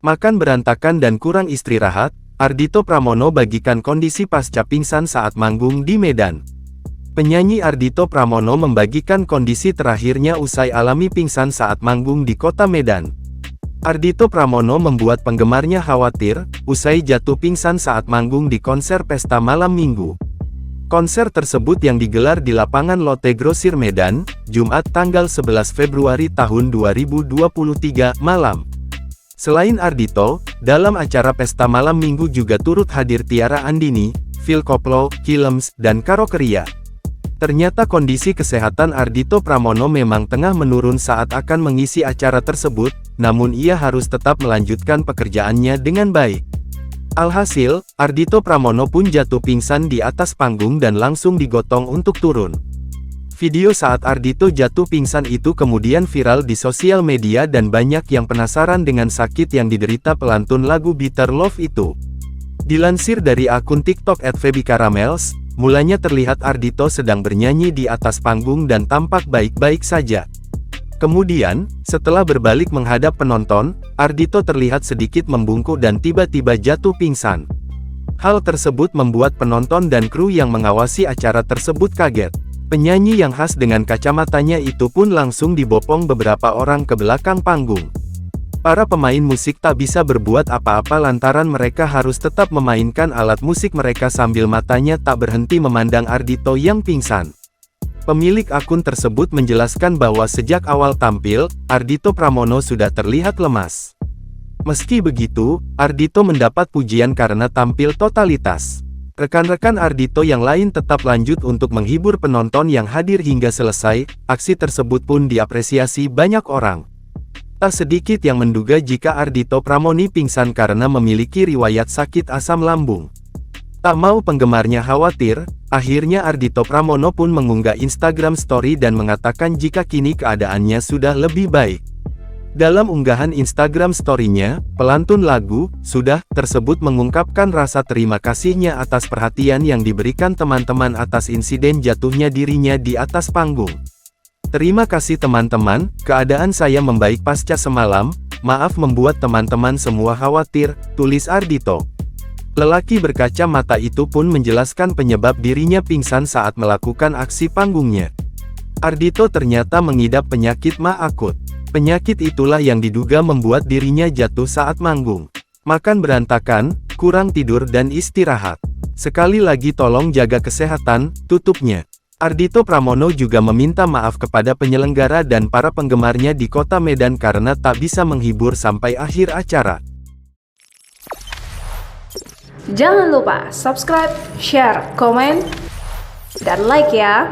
Makan berantakan dan kurang istirahat, Ardhito Pramono bagikan kondisi pasca pingsan saat manggung di Medan. Penyanyi Ardhito Pramono membagikan kondisi terakhirnya usai alami pingsan saat manggung di kota Medan. Ardhito Pramono membuat penggemarnya khawatir, usai jatuh pingsan saat manggung di konser pesta malam Minggu. Konser tersebut yang digelar di lapangan Lotte Grosir Medan, Jumat tanggal 11 Februari tahun 2023, malam. Selain Ardhito, dalam acara pesta malam Minggu juga turut hadir Tiara Andini, Phil Koplo, Kilems, dan Karokeria. Ternyata kondisi kesehatan Ardhito Pramono memang tengah menurun saat akan mengisi acara tersebut, namun ia harus tetap melanjutkan pekerjaannya dengan baik. Alhasil, Ardhito Pramono pun jatuh pingsan di atas panggung dan langsung digotong untuk turun. Video saat Ardhito jatuh pingsan itu kemudian viral di sosial media dan banyak yang penasaran dengan sakit yang diderita pelantun lagu Bitter Love itu. Dilansir dari akun TikTok @febicaramels, mulanya terlihat Ardhito sedang bernyanyi di atas panggung dan tampak baik-baik saja. Kemudian, setelah berbalik menghadap penonton, Ardhito terlihat sedikit membungkuk dan tiba-tiba jatuh pingsan. Hal tersebut membuat penonton dan kru yang mengawasi acara tersebut kaget. Penyanyi yang khas dengan kacamatanya itu pun langsung dibopong beberapa orang ke belakang panggung. Para pemain musik tak bisa berbuat apa-apa lantaran mereka harus tetap memainkan alat musik mereka sambil matanya tak berhenti memandang Ardhito yang pingsan. Pemilik akun tersebut menjelaskan bahwa sejak awal tampil, Ardhito Pramono sudah terlihat lemas. Meski begitu, Ardhito mendapat pujian karena tampil totalitas. Rekan-rekan Ardhito yang lain tetap lanjut untuk menghibur penonton yang hadir hingga selesai. Aksi tersebut pun diapresiasi banyak orang. Tak sedikit yang menduga jika Ardhito Pramono pingsan karena memiliki riwayat sakit asam lambung. Tak mau penggemarnya khawatir, akhirnya Ardhito Pramono pun mengunggah Instagram Story dan mengatakan jika kini keadaannya sudah lebih baik. Dalam unggahan Instagram Story-nya, pelantun lagu "Sudah" tersebut mengungkapkan rasa terima kasihnya atas perhatian yang diberikan teman-teman atas insiden jatuhnya dirinya di atas panggung. "Terima kasih teman-teman, keadaan saya membaik pasca semalam, maaf membuat teman-teman semua khawatir," tulis Ardhito. Lelaki berkaca mata itu pun menjelaskan penyebab dirinya pingsan saat melakukan aksi panggungnya. Ardhito ternyata mengidap penyakit MA akut. Penyakit itulah yang diduga membuat dirinya jatuh saat manggung. Makan berantakan, kurang tidur dan istirahat. Sekali lagi tolong jaga kesehatan, tutupnya. Ardhito Pramono juga meminta maaf kepada penyelenggara dan para penggemarnya di kota Medan karena tak bisa menghibur sampai akhir acara. Jangan lupa subscribe, share, komen, dan like ya!